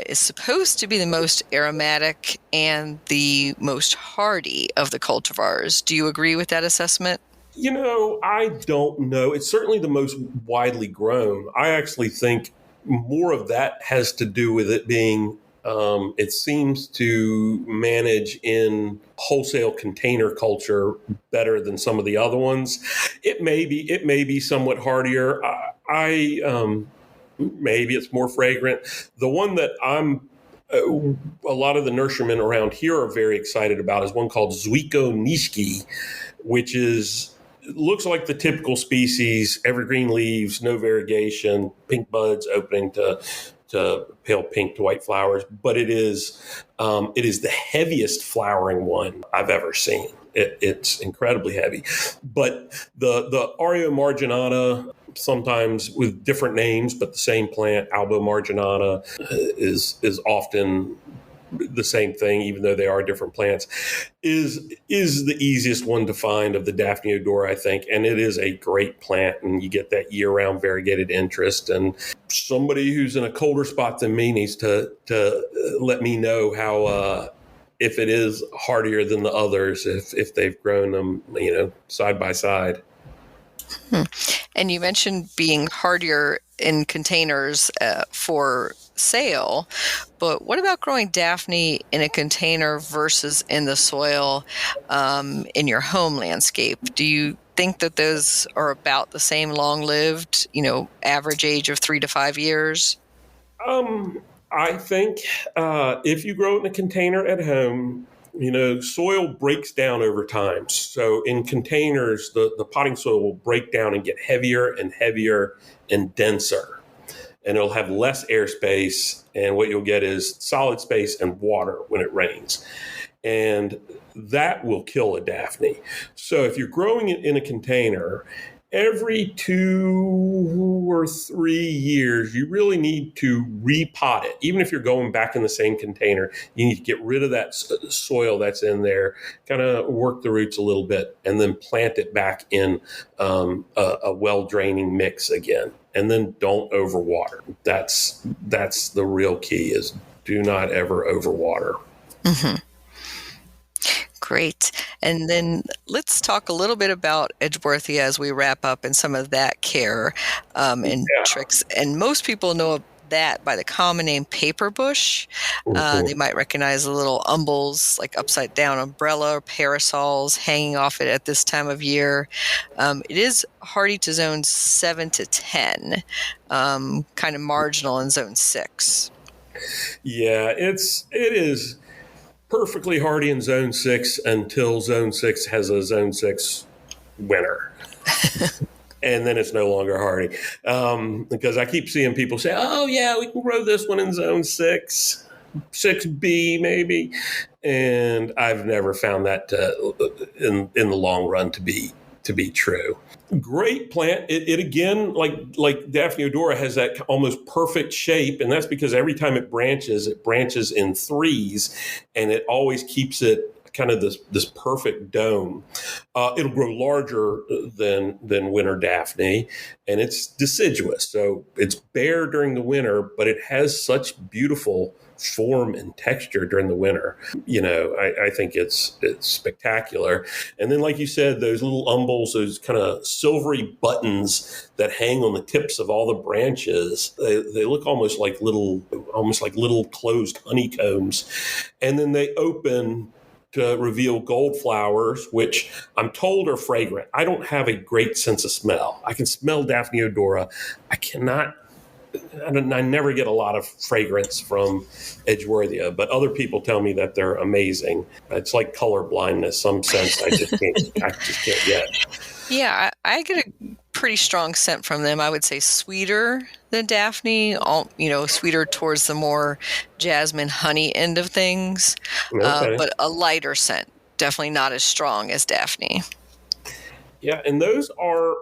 is supposed to be the most aromatic and the most hardy of the cultivars. Do you agree with that assessment? I don't know. It's certainly the most widely grown. I actually think more of that has to do with it being, it seems to manage in wholesale container culture better than some of the other ones. It may be somewhat hardier. Maybe it's more fragrant. The one that a lot of the nurserymen around here are very excited about is one called Zuiko Nishiki, which looks like the typical species, evergreen leaves, no variegation, pink buds opening to pale pink to white flowers. But it is the heaviest flowering one I've ever seen. It's incredibly heavy. But the Aurea marginata, sometimes with different names, but the same plant, Albo marginata, is often the same thing, even though they are different plants, is the easiest one to find of the Daphne odora, I think. And it is a great plant, and you get that year-round variegated interest. And somebody who's in a colder spot than me needs to let me know how if it is hardier than the others, if they've grown them, side by side. And you mentioned being hardier in containers for sale, but what about growing Daphne in a container versus in the soil in your home landscape? Do you think that those are about the same long-lived, average age of 3 to 5 years? I think if you grow it in a container at home, soil breaks down over time. So in containers, the potting soil will break down and get heavier and heavier and denser. And it'll have less airspace. And what you'll get is solid space and water when it rains. And that will kill a Daphne. So if you're growing it in a container, every 2 or 3 years, you really need to repot it. Even if you're going back in the same container, you need to get rid of that soil that's in there, kind of work the roots a little bit, and then plant it back in a well-draining mix again. And then don't overwater. That's the real key, is do not ever overwater. Mm-hmm. Great. And then let's talk a little bit about Edgeworthia as we wrap up and some of that care and tricks. And most people know that by the common name paper bush. They might recognize the little umbels, like upside down umbrella or parasols hanging off it at this time of year. It is hardy to zones 7 to 10, kind of marginal in zone 6. Yeah, it is perfectly hardy in zone 6 until zone 6 has a zone 6 winter. And then it's no longer hardy. Because I keep seeing people say, oh, yeah, we can grow this one in zone 6, 6B maybe. And I've never found that in the long run to be true. Great plant. It again, like Daphne odora, has that almost perfect shape, and that's because every time it branches in threes, and it always keeps it kind of this perfect dome. It'll grow larger than winter Daphne, and it's deciduous, so it's bare during the winter, but it has such beautiful form and texture during the winter. I think it's spectacular. And then, like you said, those little umbels, those kind of silvery buttons that hang on the tips of all the branches, they look almost like little closed honeycombs. And then they open to reveal gold flowers, which I'm told are fragrant. I don't have a great sense of smell. I can smell Daphne odora. I never get a lot of fragrance from Edgeworthia, but other people tell me that they're amazing. It's like color blindness, some sense I just can't get. Yeah, I get a pretty strong scent from them. I would say sweeter than Daphne, sweeter towards the more jasmine honey end of things, Okay. but a lighter scent, definitely not as strong as Daphne. Yeah, and those are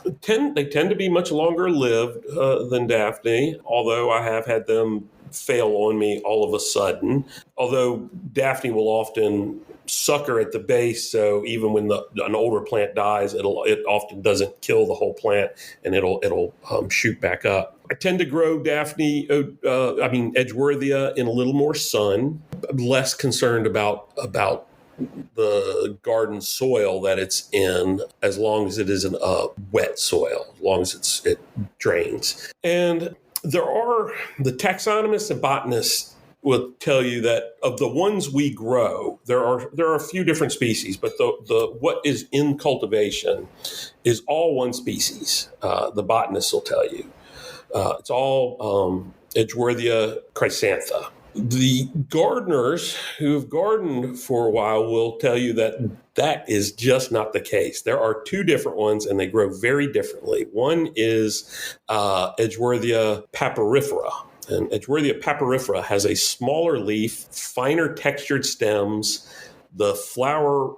they tend to be much longer lived than Daphne, although I have had them fail on me all of a sudden. Although Daphne will often sucker at the base, so even when an older plant dies, it often doesn't kill the whole plant, and it'll shoot back up. I tend to grow Daphne, Edgeworthia, in a little more sun. I'm less concerned about the garden soil that it's in, as long as it isn't a wet soil, as long as it drains. And there are the taxonomists and botanists will tell you that of the ones we grow, there are a few different species, but the what is in cultivation is all one species. The botanists will tell you it's all Edgeworthia chrysantha. The gardeners who have gardened for a while will tell you that is just not the case. There are two different ones, and they grow very differently. One is Edgeworthia papyrifera. And Edgeworthia papyrifera has a smaller leaf, finer textured stems. The flower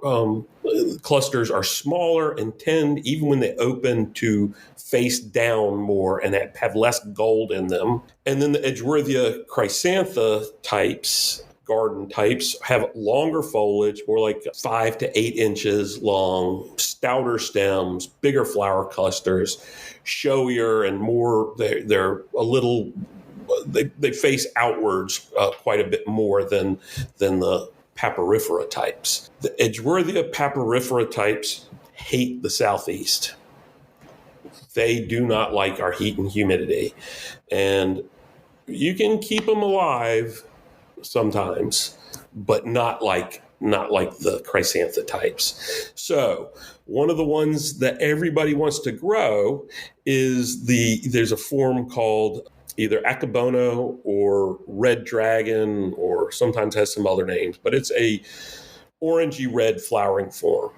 clusters are smaller and tend, even when they open, to face down more and have less gold in them. And then the Edgeworthia chrysantha types, garden types, have longer foliage, more like 5 to 8 inches long, stouter stems, bigger flower clusters, showier and more. They're a little. They face outwards quite a bit more than the papyrifera types. The Edgeworthia papyrifera types hate the southeast. They do not like our heat and humidity. And you can keep them alive sometimes, but not like the chrysantha types. So one of the ones that everybody wants to grow is there's a form called either Akabono or Red Dragon, or sometimes has some other names, but it's a orangey red flowering form.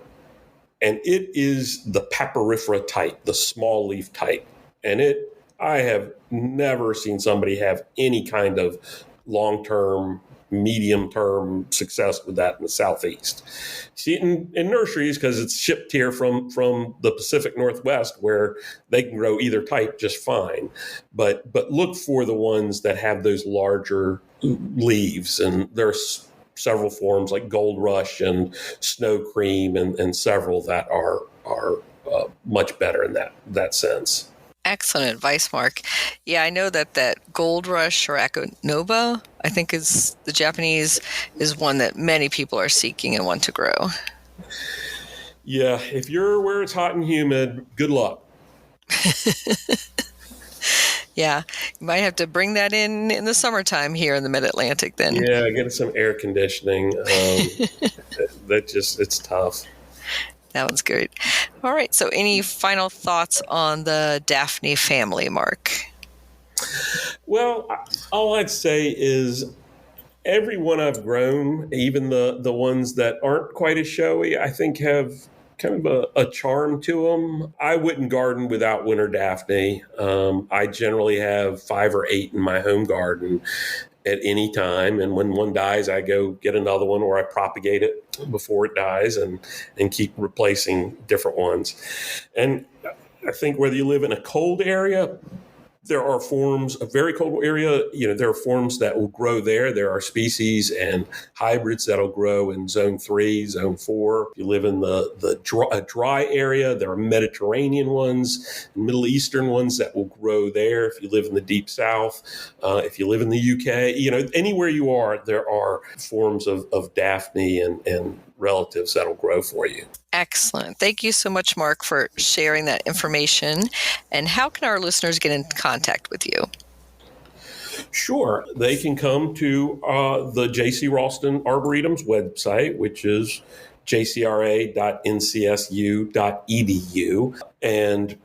And it is the papyrifera type, the small leaf type. And I have never seen somebody have any kind of long-term, medium-term success with that in the Southeast. See it in nurseries because it's shipped here from the Pacific Northwest, where they can grow either type just fine. But look for the ones that have those larger leaves. And there's several forms like Gold Rush and Snow Cream and several that are much better in that sense. Excellent advice, Mark. Yeah, I know that Gold Rush or Akonova, I think is the Japanese, is one that many people are seeking and want to grow. Yeah, if you're where it's hot and humid, good luck. Yeah, you might have to bring that in the summertime here in the Mid-Atlantic then. Yeah, get some air conditioning. It's tough. That one's good. All right. So any final thoughts on the Daphne family, Mark? Well, all I'd say is every one I've grown, even the ones that aren't quite as showy, I think have kind of a charm to them. I wouldn't garden without winter Daphne. I generally have 5 or 8 in my home garden at any time. And when one dies, I go get another one, or I propagate it before it dies and keep replacing different ones. And I think whether you live in a cold area, there are forms, a very cold area, there are forms that will grow there. There are species and hybrids that'll grow in zone 3, zone 4. If you live in a dry area, there are Mediterranean ones, Middle Eastern ones that will grow there. If you live in the deep south, if you live in the UK, anywhere you are, there are forms of Daphne and relatives that'll grow for you. Excellent. Thank you so much, Mark, for sharing that information. And how can our listeners get in contact with you? Sure. They can come to the J.C. Ralston Arboretum's website, which is jcra.ncsu.edu. And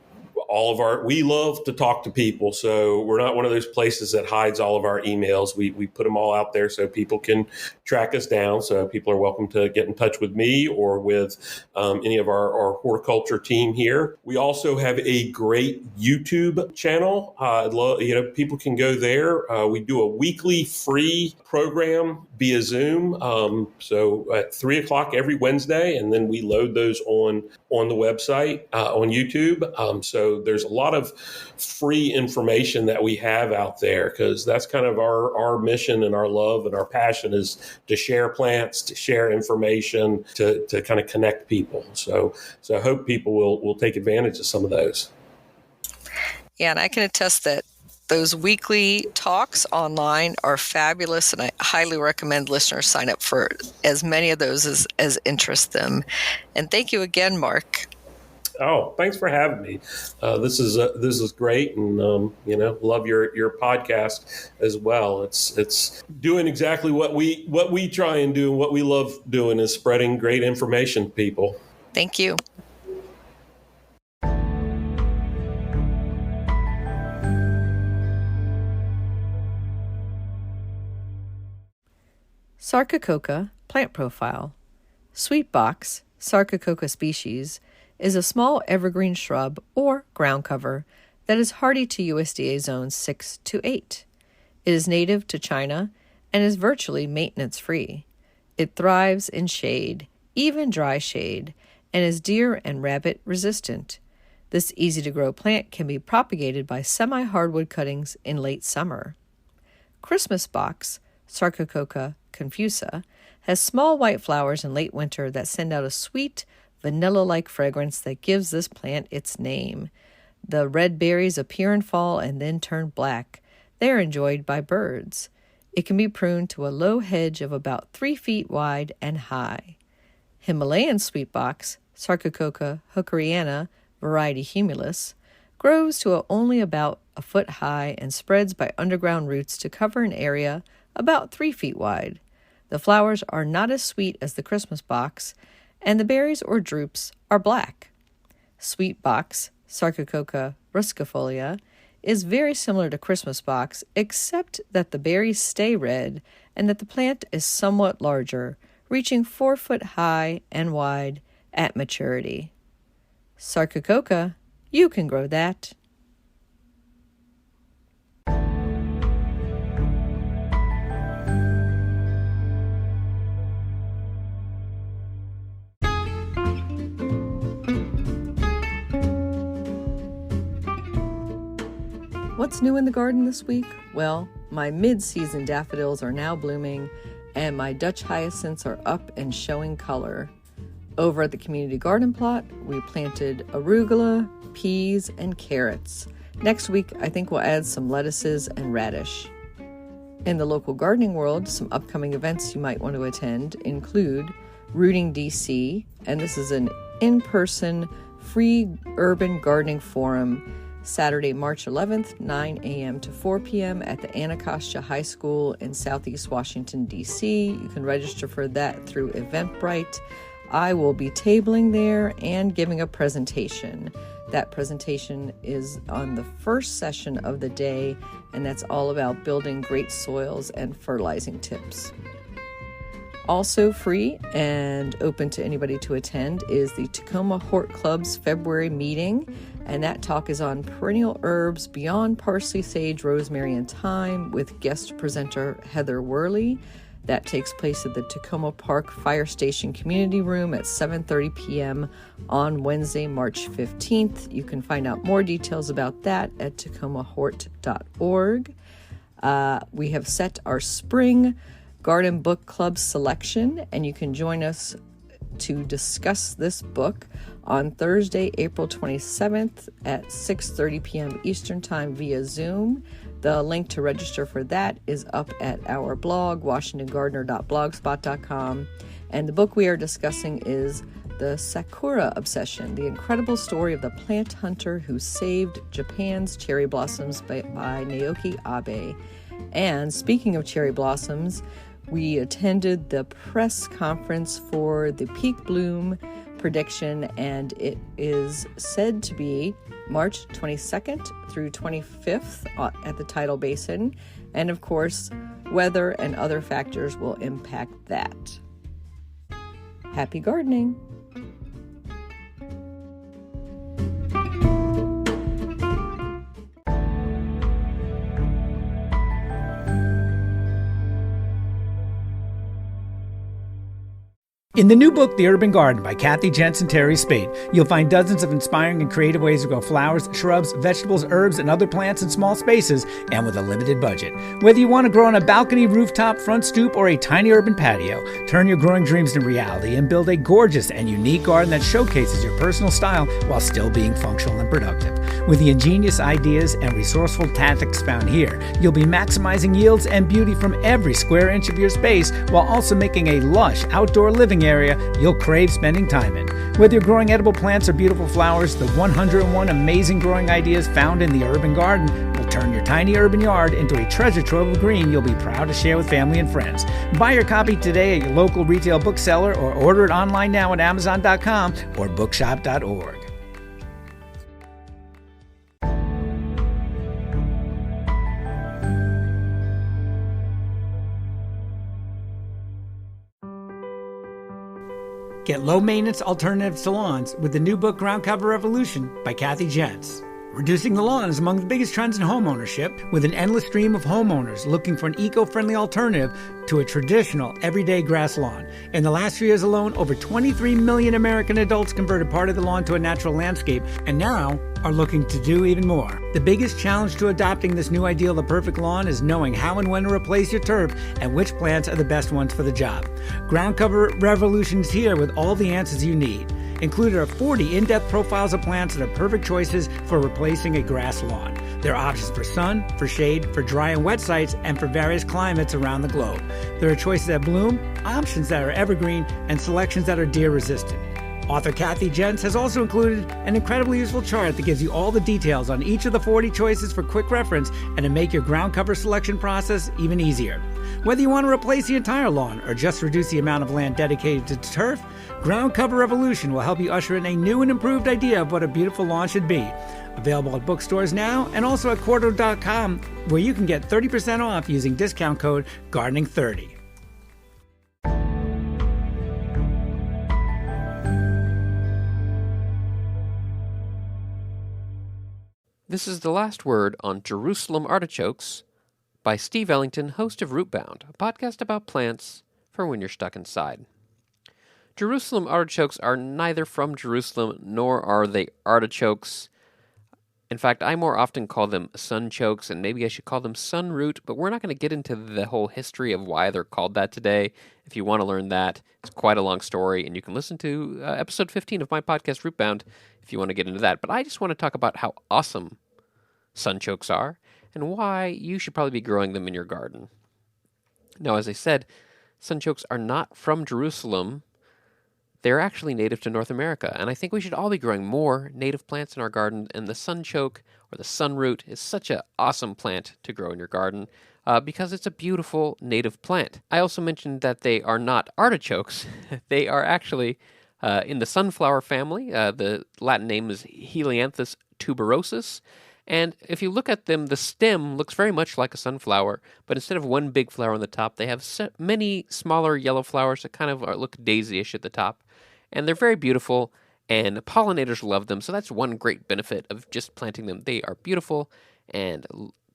we love to talk to people. So we're not one of those places that hides all of our emails. We put them all out there so people can track us down. So people are welcome to get in touch with me or with any of our horticulture team here. We also have a great YouTube channel. People can go there. We do a weekly free program via Zoom. So at 3:00 every Wednesday, and then we load those on the website, on YouTube. So there's a lot of free information that we have out there, because that's kind of our mission and our love and our passion is to share plants, to share information, to kind of connect people. So I hope people will take advantage of some of those. Yeah, and I can attest that those weekly talks online are fabulous, and I highly recommend listeners sign up for as many of those as interest them. And thank you again, Mark. Oh, thanks for having me. This is great, and love your podcast as well. It's doing exactly what we try and do, and what we love doing is spreading great information to people. Thank you. Sarcococa plant profile. Sweet box, Sarcococa species, is a small evergreen shrub or ground cover that is hardy to USDA zones 6 to 8. It is native to China and is virtually maintenance-free. It thrives in shade, even dry shade, and is deer and rabbit resistant. This easy-to-grow plant can be propagated by semi-hardwood cuttings in late summer. Christmas box, Sarcococa confusa, has small white flowers in late winter that send out a sweet, vanilla-like fragrance that gives this plant its name. The red berries appear in fall and then turn black. They are enjoyed by birds. It can be pruned to a low hedge of about 3 feet wide and high. Himalayan sweetbox, Sarcococa hookeriana, variety humulus, grows to only about a foot high and spreads by underground roots to cover an area about 3 feet wide. The flowers are not as sweet as the Christmas box, and the berries or drupes are black. Sweet box, Sarcococa ruscifolia, is very similar to Christmas box, except that the berries stay red and that the plant is somewhat larger, reaching 4 foot high and wide at maturity. Sarcococa, you can grow that. What's new in the garden this week? Well, my mid-season daffodils are now blooming, and my Dutch hyacinths are up and showing color. Over at the community garden plot, we planted arugula, peas, and carrots. Next week, I think we'll add some lettuces and radish. In the local gardening world, some upcoming events you might want to attend include Rooting DC, and this is an in-person free urban gardening forum Saturday, March 11th, 9 a.m. to 4 p.m. at the Anacostia High School in Southeast Washington, D.C. You can register for that through Eventbrite. I will be tabling there and giving a presentation. That presentation is on the first session of the day, and that's all about building great soils and fertilizing tips. Also free and open to anybody to attend is the Tacoma Hort Club's February meeting, and that talk is on perennial herbs beyond parsley, sage, rosemary, and thyme with guest presenter Heather Worley. That takes place at the Tacoma Park Fire Station Community Room at 7:30 p.m. on Wednesday, March 15th. You can find out more details about that at tacomahort.org. We have set our spring Garden Book Club selection, and you can join us to discuss this book on Thursday, April 27th at 6:30 p.m. Eastern Time via Zoom. The link to register for that is up at our blog, washingtongardener.blogspot.com. And the book we are discussing is The Sakura Obsession, the incredible story of the plant hunter who saved Japan's cherry blossoms by Naoki Abe. And speaking of cherry blossoms, we attended the press conference for the Peak Bloom prediction, and it is said to be March 22nd through 25th at the tidal basin. And of course, weather and other factors will impact that. Happy gardening! In the new book, The Urban Garden by Kathy Jentz and Terry Spate, you'll find dozens of inspiring and creative ways to grow flowers, shrubs, vegetables, herbs, and other plants in small spaces and with a limited budget. Whether you want to grow on a balcony, rooftop, front stoop, or a tiny urban patio, turn your growing dreams into reality and build a gorgeous and unique garden that showcases your personal style while still being functional and productive. With the ingenious ideas and resourceful tactics found here, you'll be maximizing yields and beauty from every square inch of your space while also making a lush outdoor living area you'll crave spending time in. Whether you're growing edible plants or beautiful flowers, the 101 amazing growing ideas found in the Urban Garden will turn your tiny urban yard into a treasure trove of green you'll be proud to share with family and friends. Buy your copy today at your local retail bookseller or order it online now at Amazon.com or bookshop.org. Get low-maintenance alternatives to lawns with the new book Ground Cover Revolution by Kathy Jentz. Reducing the lawn is among the biggest trends in home ownership, with an endless stream of homeowners looking for an eco-friendly alternative to a traditional, everyday grass lawn. In the last 3 years alone, over 23 million American adults converted part of the lawn to a natural landscape, and now are looking to do even more. The biggest challenge to adopting this new ideal of the perfect lawn is knowing how and when to replace your turf and which plants are the best ones for the job. Ground Cover Revolution is here with all the answers you need. Included are 40 in-depth profiles of plants that are perfect choices for replacing a grass lawn. There are options for sun, for shade, for dry and wet sites, and for various climates around the globe. There are choices that bloom, options that are evergreen, and selections that are deer-resistant. Author Kathy Jentz has also included an incredibly useful chart that gives you all the details on each of the 40 choices for quick reference and to make your ground cover selection process even easier. Whether you want to replace the entire lawn or just reduce the amount of land dedicated to turf, Ground Cover Revolution will help you usher in a new and improved idea of what a beautiful lawn should be. Available at bookstores now and also at Quarto.com, where you can get 30% off using discount code GARDENING30. This is the last word on Jerusalem artichokes by Steve Ellington, host of Rootbound, a podcast about plants for when you're stuck inside. Jerusalem artichokes are neither from Jerusalem nor are they artichokes. In fact, I more often call them sunchokes, and maybe I should call them sunroot, but we're not going to get into the whole history of why they're called that today. If you want to learn that, it's quite a long story, and you can listen to episode 15 of my podcast, Rootbound, if you want to get into that. But I just want to talk about how awesome sunchokes are and why you should probably be growing them in your garden. Now, as I said, sunchokes are not from Jerusalem. They're actually native to North America, and I think we should all be growing more native plants in our garden, and the sunchoke, or the sunroot, is such an awesome plant to grow in your garden because it's a beautiful native plant. I also mentioned that they are not artichokes. They are actually in the sunflower family. The Latin name is Helianthus tuberosus, and if you look at them, the stem looks very much like a sunflower, but instead of one big flower on the top, they have many smaller yellow flowers that kind of look daisy-ish at the top. And they're very beautiful, and pollinators love them, so that's one great benefit of just planting them. They are beautiful, and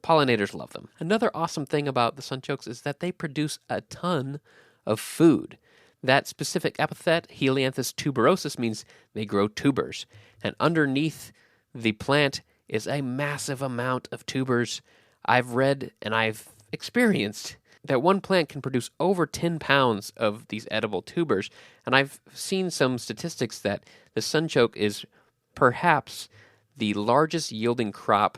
pollinators love them. Another awesome thing about the sunchokes is that they produce a ton of food. That specific epithet, Helianthus tuberosus, means they grow tubers, and underneath the plant is a massive amount of tubers. I've read and I've experienced that one plant can produce over 10 pounds of these edible tubers, and I've seen some statistics that the sunchoke is perhaps the largest yielding crop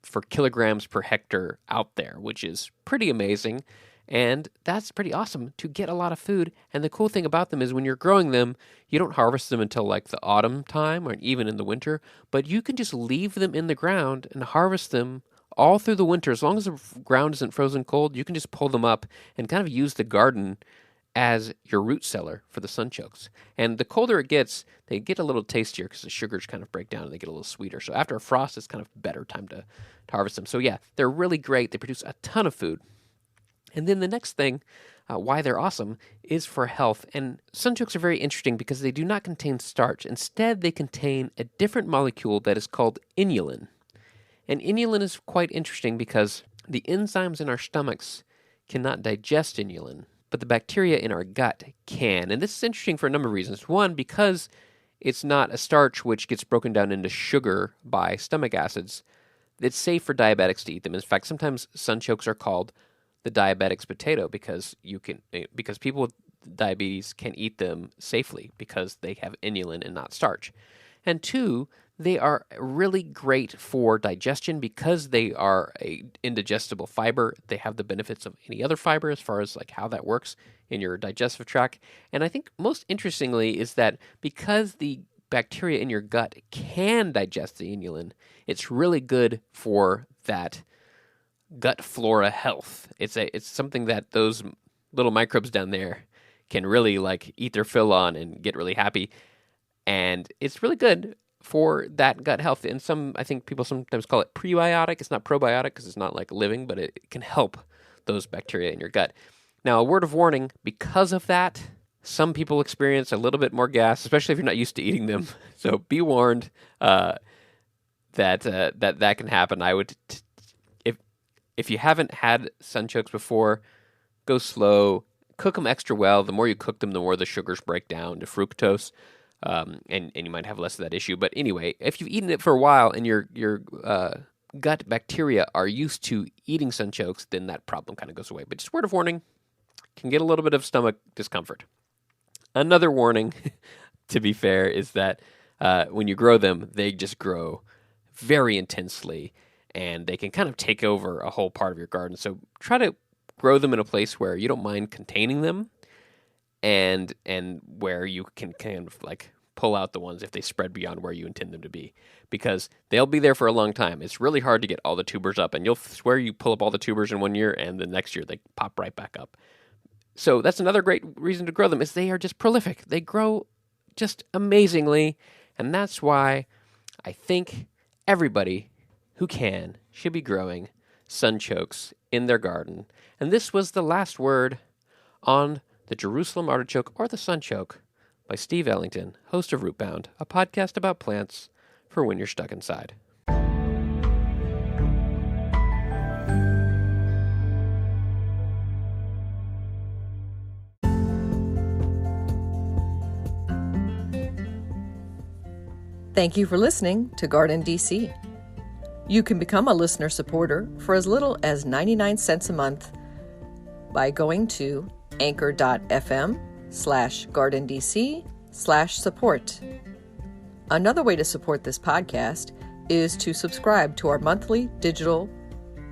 for kilograms per hectare out there, which is pretty amazing, and that's pretty awesome to get a lot of food. And the cool thing about them is when you're growing them, you don't harvest them until like the autumn time or even in the winter, but you can just leave them in the ground and harvest them all through the winter. As long as the ground isn't frozen cold, you can just pull them up and kind of use the garden as your root cellar for the sunchokes. And the colder it gets, they get a little tastier because the sugars kind of break down and they get a little sweeter. So after a frost, it's kind of better time to harvest them. So yeah, they're really great. They produce a ton of food. And then the next thing, why they're awesome, is for health. And sunchokes are very interesting because they do not contain starch. Instead, they contain a different molecule that is called inulin. And inulin is quite interesting because the enzymes in our stomachs cannot digest inulin, but the bacteria in our gut can. And this is interesting for a number of reasons. One, because it's not a starch which gets broken down into sugar by stomach acids. It's safe for diabetics to eat them. In fact, sometimes sunchokes are called the diabetic's potato because people with diabetes can eat them safely because they have inulin and not starch. And two, they are really great for digestion because they are an indigestible fiber. They have the benefits of any other fiber as far as like how that works in your digestive tract. And I think most interestingly is that because the bacteria in your gut can digest the inulin, it's really good for that gut flora health. It's something that those little microbes down there can really like eat their fill on and get really happy. And it's really good for that gut health. And I think people sometimes call it prebiotic. It's not probiotic because it's not like living, but it can help those bacteria in your gut. Now, a word of warning, because of that, some people experience a little bit more gas, especially if you're not used to eating them. So be warned that can happen. I would, if you haven't had sunchokes before, go slow, cook them extra well. The more you cook them, the more the sugars break down to fructose. And you might have less of that issue. But anyway, if you've eaten it for a while and your gut bacteria are used to eating sunchokes, then that problem kind of goes away. But just word of warning, can get a little bit of stomach discomfort. Another warning, to be fair, is that when you grow them, they just grow very intensely and they can kind of take over a whole part of your garden. So try to grow them in a place where you don't mind containing them. And where you can kind of like pull out the ones if they spread beyond where you intend them to be, because they'll be there for a long time. It's really hard to get all the tubers up, and you'll swear you pull up all the tubers in 1 year, and the next year they pop right back up. So that's another great reason to grow them, is they are just prolific. They grow just amazingly, and that's why I think everybody who can should be growing sunchokes in their garden. And this was the last word on the Jerusalem Artichoke or the Sunchoke by Steve Ellington, host of Rootbound, a podcast about plants for when you're stuck inside. Thank you for listening to GardenDC. You can become a listener supporter for as little as 99 cents a month by going to anchor.fm/GardenDC/support. Another way to support this podcast is to subscribe to our monthly digital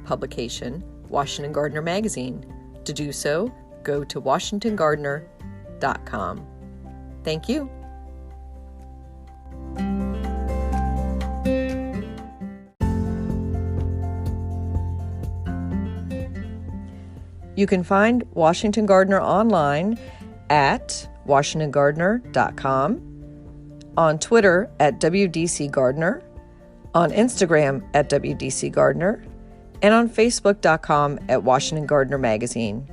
publication, Washington Gardener Magazine. To do so, go to WashingtonGardener.com. Thank you. You can find Washington Gardener online at WashingtonGardener.com, on Twitter at WDC Gardener, on Instagram at WDC Gardener, and on Facebook.com at Washington Gardener Magazine.